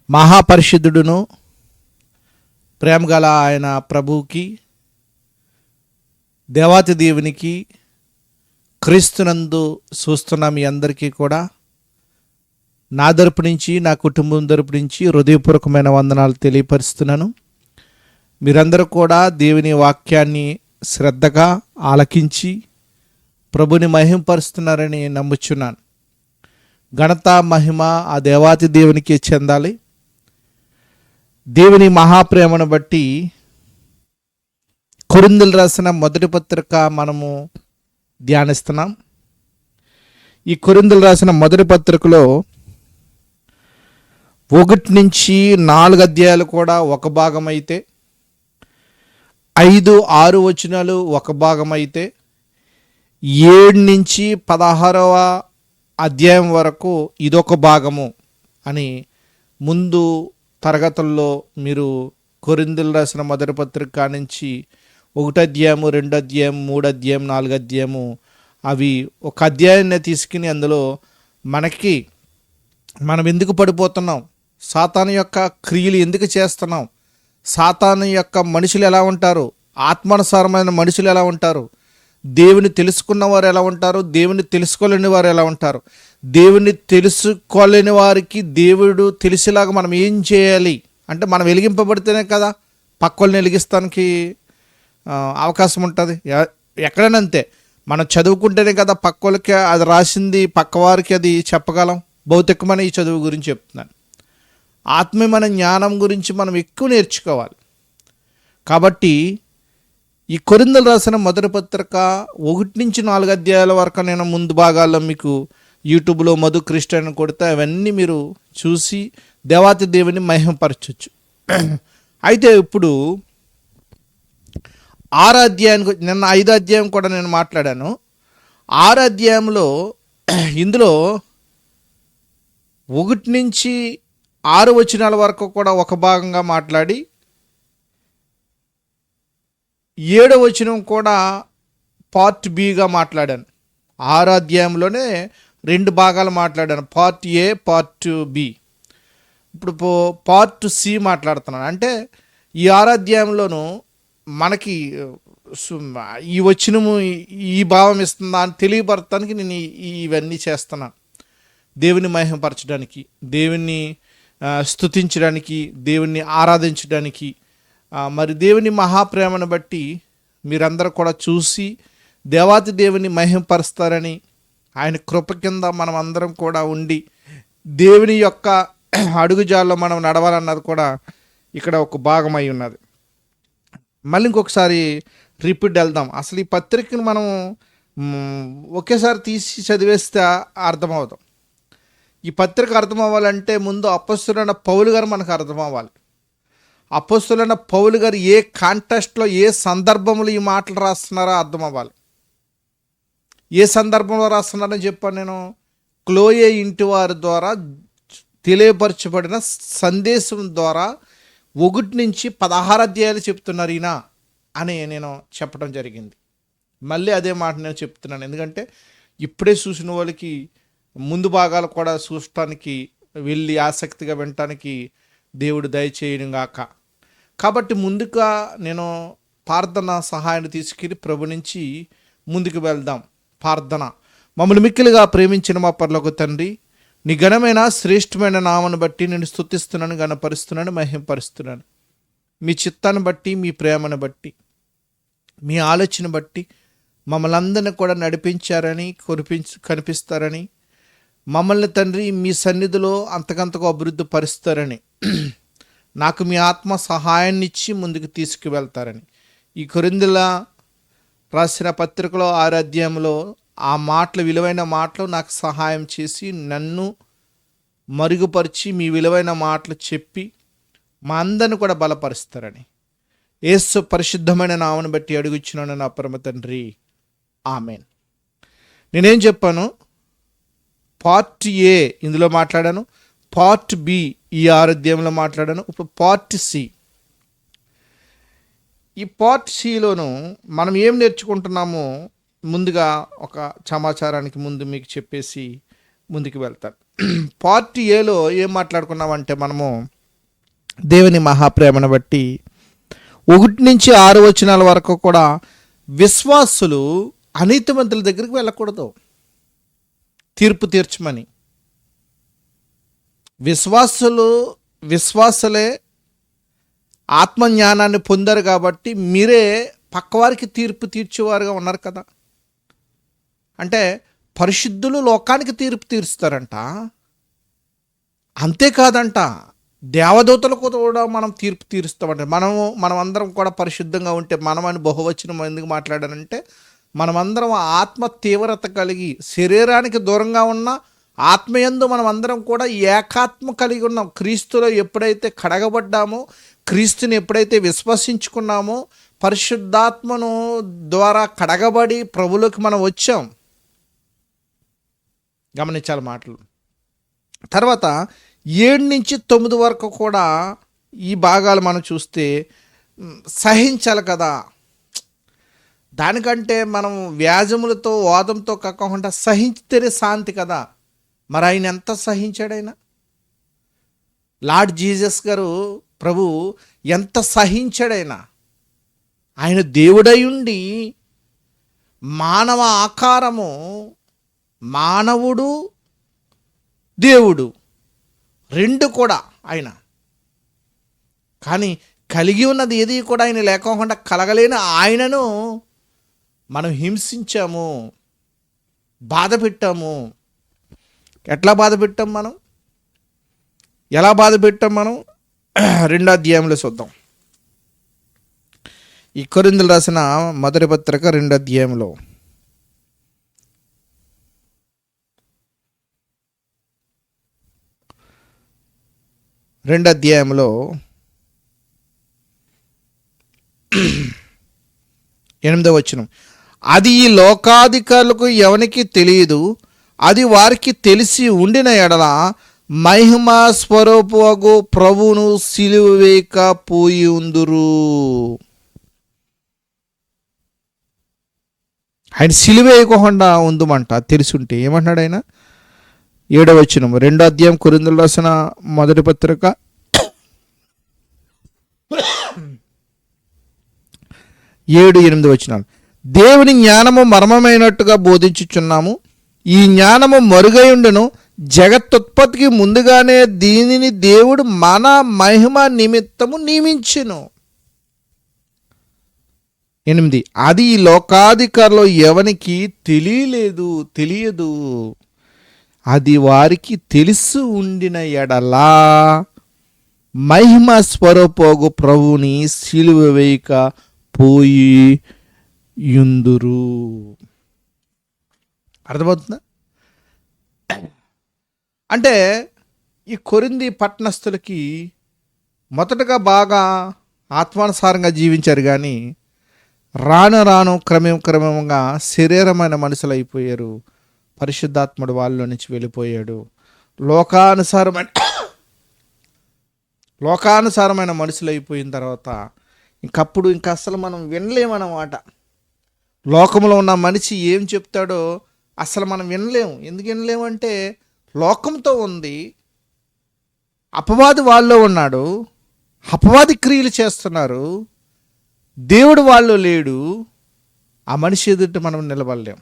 మహాపరిశుద్ధుడును ప్రేమగల ఆయన ప్రభువుకి, దేవాతి దేవునికి, క్రీస్తునందు చూస్తున్న మీ అందరికీ కూడా నా తరపు నుంచి, నా కుటుంబం తరపు నుంచి హృదయపూర్వకమైన వందనాలు తెలియపరుస్తున్నాను. మీరందరూ కూడా దేవుని వాక్యాన్ని శ్రద్ధగా ఆలకించి ప్రభుని మహింపరుస్తున్నారని నమ్ముచున్నాను. ఘనత మహిమ ఆ దేవాతి దేవునికి చెందాలి. దేవుని మహాప్రేమను బట్టి కొరింథీయులు రాసిన మొదటి పత్రిక మనము ధ్యానిస్తున్నాం. ఈ కొరింథీయులు రాసిన మొదటి పత్రికలో 1 నుంచి 4 అధ్యాయాలు కూడా ఒక భాగం అయితే, 5, 6 వచనాలు ఒక భాగం అయితే, 7 నుంచి 16వ అధ్యాయం వరకు ఇదొక భాగము అని ముందు తరగతుల్లో మీరు కొరింథీయులు రాసిన మొదటి పత్రిక నుంచి 1 అధ్యాయము, 2 అధ్యాయం, 3 అధ్యాయం, 4 అధ్యాయము అవి ఒక అధ్యాయాన్ని తీసుకుని అందులో మనం ఎందుకు పడిపోతున్నాం, సాతాను యొక్క క్రియలు ఎందుకు చేస్తున్నాం, సాతాను యొక్క మనుషులు ఎలా ఉంటారు, ఆత్మానుసారమైన మనుషులు ఎలా ఉంటారు, దేవుని తెలుసుకున్న వారు ఎలా ఉంటారు, దేవుని తెలుసుకోలేని వారు ఎలా ఉంటారు, దేవుని తెలుసుకోలేని వారికి దేవుడు తెలిసేలాగా మనం ఏం చేయాలి అంటే, మనం వెలిగింపబడితేనే కదా పక్కల్ని వెలిగిస్తానికి అవకాశం ఉంటుంది. ఎక్కడైనా అంతే, మనం చదువుకుంటేనే కదా పక్కలకి అది రాసింది పక్కవారికి అది చెప్పగలం. భౌతికమైన ఈ చదువు గురించి చెప్తున్నాను. ఆత్మీయమైన జ్ఞానం గురించి మనం ఎక్కువ నేర్చుకోవాలి. కాబట్టి ఈ కొరింథీయులు రాసిన మొదటి పత్రిక 1 నుంచి 4 అధ్యాయాల వరకు నేను ముందు భాగాల్లో మీకు యూట్యూబ్లో మధు క్రిస్టియన్ కొడితే అవన్నీ మీరు చూసి దేవాతి దేవుని మహిమపరచవచ్చు. అయితే ఇప్పుడు 6 అధ్యాయానికి, నిన్న 5 అధ్యాయం కూడా నేను మాట్లాడాను. 6 అధ్యాయంలో ఇందులో 1 నుంచి 6 వచనాల వరకు కూడా ఒక భాగంగా మాట్లాడి, 7వ వచనం కూడా పార్ట్ బిగా మాట్లాడాను. 6 అధ్యాయంలోనే 2 భాగాలు మాట్లాడాను, పార్ట్ ఏ, పార్ట్ బి. ఇప్పుడు పార్ట్ సి మాట్లాడుతున్నాను. అంటే ఈ 6 అధ్యాయంలోనూ మనకి ఈ వచనము ఈ భావం ఇస్తుందా అని తెలియపరచడానికి నేను ఇవన్నీ చేస్తున్నాను. దేవుని మహిమపరచడానికి, దేవుని స్తుతించడానికి, దేవుని ఆరాధించడానికి, మరి దేవుని మహాప్రేమను బట్టి మీరందరూ కూడా చూసి దేవాతి దేవుని మహిమపరుస్తారని, ఆయన కృప కింద మనం అందరం కూడా ఉండి దేవుని యొక్క అడుగుజాల్లో మనం నడవాలన్నది కూడా ఇక్కడ ఒక భాగమై ఉన్నది. మళ్ళీ ఇంకొకసారి రిపీట్ వెళ్దాం. అసలు ఈ పత్రికను మనం ఒకేసారి తీసి చదివేస్తే అర్థమవుతాం. ఈ పత్రిక అర్థం అవ్వాలంటే ముందు అపొస్తలుడైన పౌలు గారు మనకు అర్థం అవ్వాలి. అపొస్తలుడైన పౌలు గారు ఏ కాంటెస్ట్లో, ఏ సందర్భంలో ఈ మాటలు రాస్తున్నారో అర్థం అవ్వాలి. ఏ సందర్భంలో రాస్తున్నారని చెప్పాను నేను. క్లోయే ఇంటి వారి ద్వారా తెలియపరచబడిన సందేశం ద్వారా 1 నుంచి 16 అధ్యాయాలు చెప్తున్నారు ఈయన అని నేను చెప్పడం జరిగింది. మళ్ళీ అదే మాట నేను చెప్తున్నాను, ఎందుకంటే ఇప్పుడే చూసిన వాళ్ళకి ముందు భాగాలు కూడా చూడటానికి వెళ్ళి ఆసక్తిగా వినటానికి దేవుడు దయచేయను గాక. కాబట్టి ముందుగా నేను ప్రార్థన సహాయాన్ని తీసుకెళ్ళి ప్రభు నుంచి ముందుకు వెళ్దాం. ప్రార్థన. మమ్మల్ని మిక్కిలిగా ప్రేమించిన మా పరలోక తండ్రి, నీ ఘనమైన శ్రేష్టమైన నామను బట్టి నేను స్తుతిస్తున్నాను, ఘనపరుస్తున్నాను, మహింపరుస్తున్నాను. మీ చిత్తాన్ని బట్టి, మీ ప్రేమను బట్టి, మీ ఆలోచన బట్టి మమ్మల్ని అందరినీ కూడా నడిపించారని, కనిపిస్తారని, మమ్మల్ని తండ్రి మీ సన్నిధిలో అంతకంతకు అభివృద్ధి పరుస్తారని, నాకు మీ ఆత్మ సహాయాన్ని ఇచ్చి ముందుకు తీసుకువెళ్తారని, ఈ కొరింథీయుల రాసిన పత్రికలో 6 అధ్యాయంలో ఆ మాటలు, విలువైన మాటలు నాకు సహాయం చేసి నన్ను మరుగుపరిచి మీ విలువైన మాటలు చెప్పి మా అందరిని కూడా బలపరుస్తారని యేసు పరిశుద్ధమైన నామను బట్టి అడుగుచున్నాను నా పరమ తండ్రి, ఆమెన్. నేనేం చెప్పాను? పార్ట్ ఏ ఇందులో మాట్లాడాను, పార్ట్ బి ఈ 6 అధ్యాయంలో మాట్లాడాను. ఇప్పుడు పార్ట్ సి. ఈ పార్ట్ సిలోను మనం ఏం నేర్చుకుంటున్నామో ముందుగా ఒక సమాచారానికి ముందు మీకు చెప్పేసి ముందుకు వెళ్తాను. పార్ట్ ఏలో ఏం మాట్లాడుకున్నామంటే, మనము దేవుని మహాప్రేమను బట్టి 1-6 వచనాల వరకు కూడా విశ్వాసులు అనీతిమంతుల దగ్గరికి వెళ్ళకూడదు తీర్పు తీర్చమని. విశ్వాసులే ఆత్మజ్ఞానాన్ని పొందారు కాబట్టి మీరే పక్కవారికి తీర్పు తీర్చేవారుగా ఉన్నారు కదా. అంటే పరిశుద్ధులు లోకానికి తీర్పు తీరుస్తారంట. అంతేకాదంట, దేవదూతలకు కూడా మనం తీర్పు తీరుస్తామంటే మనం అందరం కూడా పరిశుద్ధంగా ఉంటే, మనమని బహువచనం ఎందుకు మాట్లాడారంటే, మనమందరం ఆత్మ తీవ్రత కలిగి శరీరానికి దూరంగా ఉన్న ఆత్మయందు మనం అందరం కూడా ఏకాత్మ కలిగి ఉన్నాం. క్రీస్తులో ఎప్పుడైతే కడగబడ్డామో, క్రీస్తుని ఎప్పుడైతే విశ్వసించుకున్నామో, పరిశుద్ధాత్మను ద్వారా కడగబడి ప్రభులోకి మనం వచ్చాం. గమనించాలి మాటలు. తర్వాత 7-9 వరకు కూడా ఈ భాగాలు మనం చూస్తే సహించాలి కదా. దానికంటే మనం వ్యాజములతో వాదంతో కాకుండా సహించితేనే శాంతి కదా. మరి ఆయన ఎంత సహించాడు? లార్డ్ జీసస్ గారు ప్రభు ఎంత సహించాడైనా. ఆయన దేవుడై ఉండి మానవ ఆకారము, మానవుడు దేవుడు రెండు కూడా ఆయన. కానీ కలిగి ఉన్నది ఏది కూడా ఆయన లేకోకుండా కలగలేని ఆయనను మనం హింసించాము, బాధ పెట్టాము. ఎట్లా బాధ పెట్టాం మనం? ఎలా బాధ పెట్టాం మనం? 2వ అధ్యాయంలో చూద్దాం. ఈ కొరింథీయులకు రాసిన మొదటి పత్రిక 2వ అధ్యాయంలో 8వ వచనం, అది ఈ లోకాధికారులకు ఎవనికి తెలియదు, అది వారికి తెలిసి ఉండిన ఎడల మహిమా స్వరూపగు ప్రభువును సిలువ వేయక పోయి ఉందురు. ఆయన సిలువ వేయకుండా ఉందమంట. తెలుసుంటే ఏమంటున్నాడు ఆయన? 7వ వచనం 2వ అధ్యాయం కొరింథీయులకు రాసిన మొదటి పత్రిక 7-8 వచనాలు. దేవుని జ్ఞానము మర్మమైనట్టుగా బోధించుచున్నాము. ఈ జ్ఞానము మరుగైండును. జగత్తుత్పత్తికి ముందుగానే దీనిని దేవుడు మన మహిమ నిమిత్తము నియమించెను. 8, అది ఈ లోకాధికారులు ఎవనికి తెలియదు. అది వారికి తెలిసి ఉండిన ఎడలా మహిమ స్వరూపగు ప్రభువుని సిలువ వేయక పోయి యుందురు. అర్థమవుతుందా? అంటే ఈ కొరింథీ పట్టణస్థులకి మొదటగా బాగా ఆత్మానుసారంగా జీవించారు, కానీ రాను క్రమంగా శరీరమైన మనుషులు అయిపోయారు. పరిశుద్ధాత్ముడు వాళ్ళలో నుంచి వెళ్ళిపోయాడు. లోకానుసారమైన మనుషులు అయిపోయిన తర్వాత ఇంకప్పుడు అసలు మనం వినలేమన్నమాట. లోకంలో ఉన్న మనిషి ఏం చెప్తాడో అసలు మనం వినలేము. ఎందుకు వినలేమంటే లోకంతో ఉంది, అపవాది వాళ్ళలో ఉన్నాడు, అపవాది క్రియలు చేస్తున్నారు, దేవుడు వాళ్ళు లేడు. ఆ మనిషి ఎదుట మనం నిలబడలేం.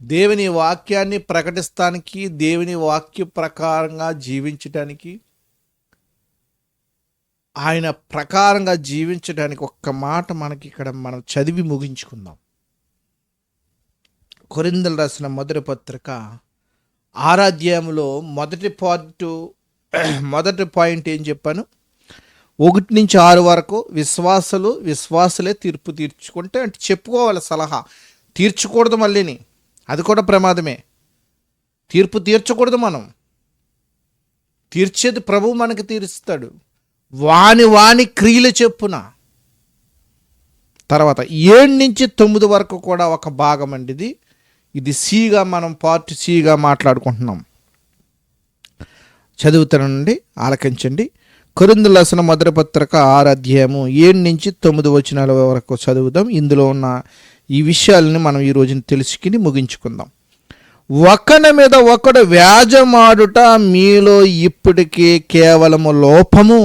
దేవుని వాక్యాన్ని ప్రకటిస్తానికి, దేవుని వాక్య ప్రకారంగా జీవించడానికి, ఆయన ప్రకారంగా జీవించడానికి ఒక్క మాట మనకి ఇక్కడ మనం చదివి ముగించుకుందాం. కొరింథీయులకు రాసిన మొదటి పత్రిక 6వ అధ్యాయంలో మొదటి పాయింట్ ఏం చెప్పాను? 1-6 వరకు విశ్వాసులే తీర్పు తీర్చుకుంటే, అంటే చెప్పుకోవాలి సలహా, తీర్చకూడదు. మళ్ళీని అది కూడా ప్రమాదమే. తీర్పు తీర్చకూడదు. మనం తీర్చేది ప్రభువు మనకి తీరుస్తాడు, వాని క్రియలు చెప్పున. తర్వాత 7-9 వరకు కూడా ఒక భాగం అండి. ఇది సిగా, మనం పార్ట్ సిగా మాట్లాడుకుంటున్నాం. చదువుతానండి, ఆలకించండి. కొరింథీయులకు రాసిన మొదటి పత్రిక 6వ అధ్యాయము 7-9 వచనాల వరకు చదువుదాం. ఇందులో ఉన్న ఈ విషయాలని మనం ఈ రోజున తెలుసుకుని ముగించుకుందాం. ఒకని మీద ఒకడు వ్యాజమాడుట మీలో ఇప్పటికే కేవలము లోపము,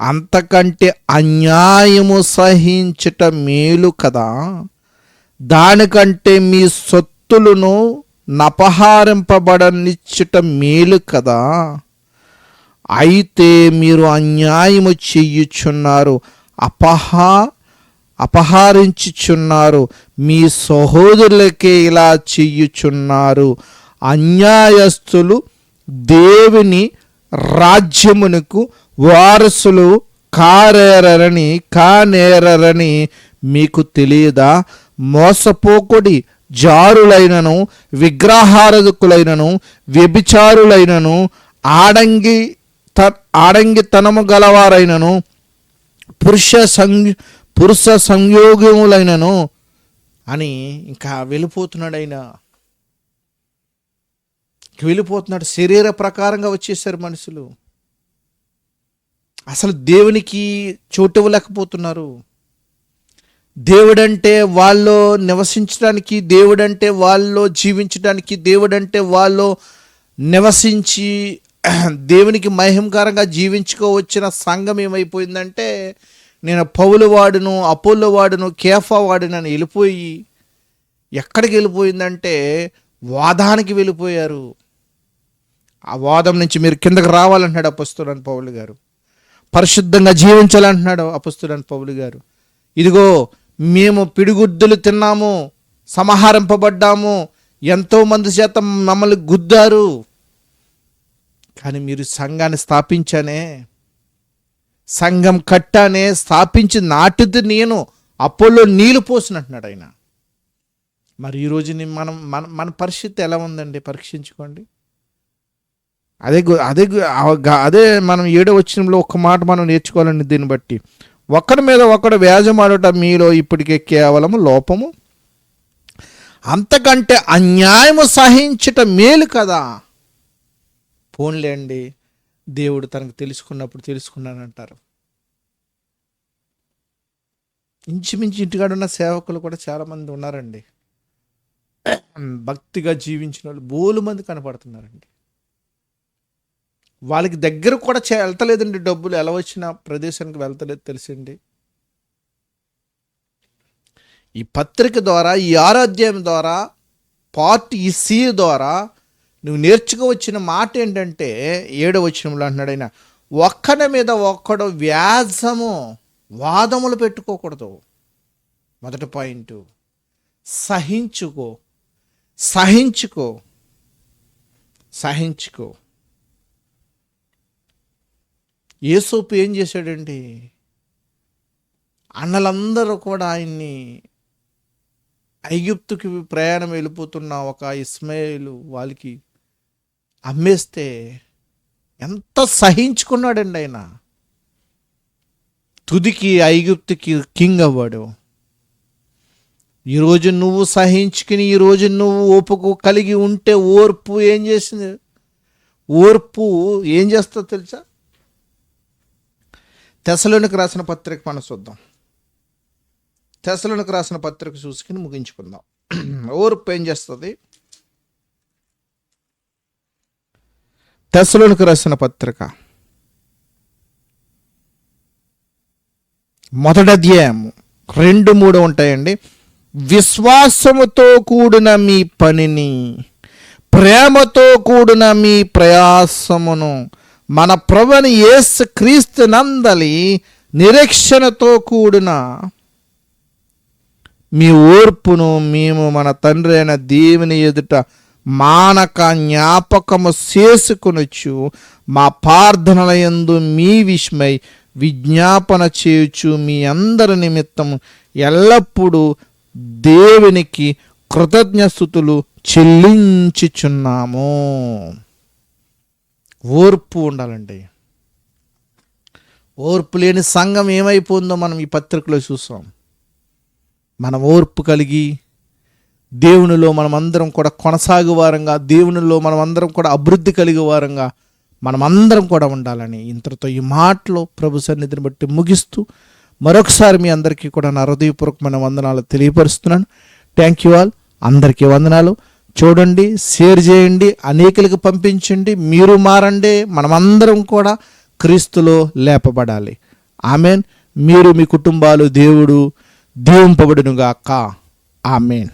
అంతకంటే అన్యాయము సహించుట మేలు కదా. దానికంటే మీ సొత్తులను నపహరింపబడనిచ్చుట మేలు కదా. అయితే మీరు అన్యాయము చెయ్యుచున్నారు, అపహరించుచున్నారు, మీ సహోదరులకే ఇలా చెయ్యుచున్నారు. అన్యాయస్తులు దేవుని రాజ్యమునకు వారసులు కానేరని మీకు తెలియదా? మోసపోకుడి. జారులైనను, విగ్రహారాధకులైనను, వ్యభిచారులైనను, ఆడంగితనము గలవారైనను, పురుష సంయోగములైనను అని ఇంకా వెళ్ళిపోతున్నాడు. శరీర ప్రకారంగా వచ్చేసారు మనుషులు. అసలు దేవునికి చోటు ఇవ్వలేకపోతున్నారు. దేవుడంటే వాళ్ళు నివసించడానికి, దేవుడంటే వాళ్ళు జీవించడానికి, దేవుడంటే వాళ్ళు నివసించి దేవునికి మహిమకరంగా జీవించుకోవచ్చిన సంఘం ఏమైపోయిందంటే, నేను పౌలు వాడును, అపోల్లో వాడును, కేఫా వాడును అని వెళ్ళిపోయి ఎక్కడికి వెళ్ళిపోయిందంటే వాదానికి వెళ్ళిపోయారు. ఆ వాదం నుంచి మీరు కిందకి రావాలంటున్నాడు అపొస్తలుడైన పౌలు గారు. పరిశుద్ధంగా జీవించాలంటున్నాడు అపొస్తలుడైన పౌలు గారు. ఇదిగో మేము పిడిగుద్దులు తిన్నాము, సంహరింపబడ్డాము, ఎంతోమంది చేత మమ్మల్ని గుద్దారు, కానీ మీరు సంఘాన్ని సంఘం కట్టానే, స్థాపించి నాటిది నేను, అపోల్లో నీళ్ళు పోసినట్టున్నాడు ఆయన. మరి ఈరోజు మన పరిస్థితి ఎలా ఉందండి? పరీక్షించుకోండి. అదే మనం 7వ వచనంలో ఒక్క మాట మనం నేర్చుకోవాలండి. దీన్ని బట్టి ఒకరి మీద ఒకడు వ్యాజమాడుట మీలో ఇప్పటికే కేవలం లోపము, అంతకంటే అన్యాయము సహించుట మేలు కదా. పోన్లేండి, దేవుడు తనకు తెలుసుకున్నప్పుడు తెలుసుకున్నానంటారు. ఇంచుమించు ఇంటికాడ ఉన్న సేవకులు కూడా చాలామంది ఉన్నారండి. భక్తిగా జీవించిన వాళ్ళు బోలు మంది కనపడుతున్నారండి. వాళ్ళకి దగ్గర కూడా వెళ్తలేదండి. డబ్బులు ఎలా వచ్చిన ప్రదేశానికి వెళ్తలేదు తెలిసింది. ఈ పత్రిక ద్వారా, ఈ 6వ అధ్యాయం ద్వారా, పార్ట్ ఈ సి ద్వారా నువ్వు నేర్చుకోవచ్చిన మాట ఏంటంటే 7వ వచనంలో అంటున్నాడు ఆయన, ఒక్కడి మీద ఒక్కడు వాదములు పెట్టుకోకూడదు. మొదటి పాయింట్, సహించుకో. యేసోపు ఏం చేశాడండి? అన్నలందరూ కూడా ఆయన్ని ఐగుప్తుకి ప్రయాణం వెళ్ళిపోతున్న ఒక ఇస్మాయిలు వాళ్ళకి అమ్మేస్తే ఎంత సహించుకున్నాడండి ఆయన. తుదికి ఐగుప్తుకి కింగ్ అవ్వాడు. ఈరోజు నువ్వు సహించుకుని, ఈరోజు నువ్వు ఓపిక కలిగి ఉంటే ఓర్పు ఏం చేసింది? ఓర్పు ఏం చేస్తుందో తెలుసా? తెస్సలోనికి రాసిన పత్రిక మనం చూద్దాం. తెస్సలోనికి రాసిన పత్రిక చూసుకుని ముగించుకుందాం. ఓర్పు ఏం చేస్తుంది? తెస్సలోనికి రాసిన పత్రిక 1వ అధ్యాయం 2-3 ఉంటాయండి. విశ్వాసముతో కూడిన మీ పనిని, ప్రేమతో కూడిన మీ ప్రయాసమును మన ప్రభువైన యేసు క్రీస్తు నందలి నిరీక్షణతో కూడిన మీ ఓర్పును మేము మన తండ్రి అయిన దేవుని ఎదుట మానక జ్ఞాపకము చేసుకొనొచ్చు మా ప్రార్థనల యందు మీ విషయమై విజ్ఞాపన చేయుచు మీ అందరి నిమిత్తము ఎల్లప్పుడూ దేవునికి కృతజ్ఞస్తుతులు చెల్లించుచున్నాము. ఓర్పు ఉండాలండి. ఓర్పు లేని సంఘం ఏమైపోయిందో మనం ఈ పత్రికలో చూసాం. మనం ఓర్పు కలిగి దేవునిలో మనమందరం కూడా కొనసాగు వారంగా, దేవునిలో మనమందరం కూడా అభివృద్ధి కలిగే వారంగా మనమందరం కూడా ఉండాలని ఇంతటితో ఈ మాటలో ప్రభు సన్నిధిని బట్టి ముగిస్తూ మరొకసారి మీ అందరికీ కూడా నా హృదయపూర్వకమైన వందనాలు తెలియపరుస్తున్నాను. Thank you all. అందరికీ వందనాలు. చూడండి, షేర్ చేయండి, అనేకులకు పంపించండి. మీరు మారండి, మనమందరం కూడా క్రీస్తులో లేపబడాలి. ఆమెన్. మీరు మీ కుటుంబాలు దేవుడు దీవింపబడునుగాక. ఆమెన్.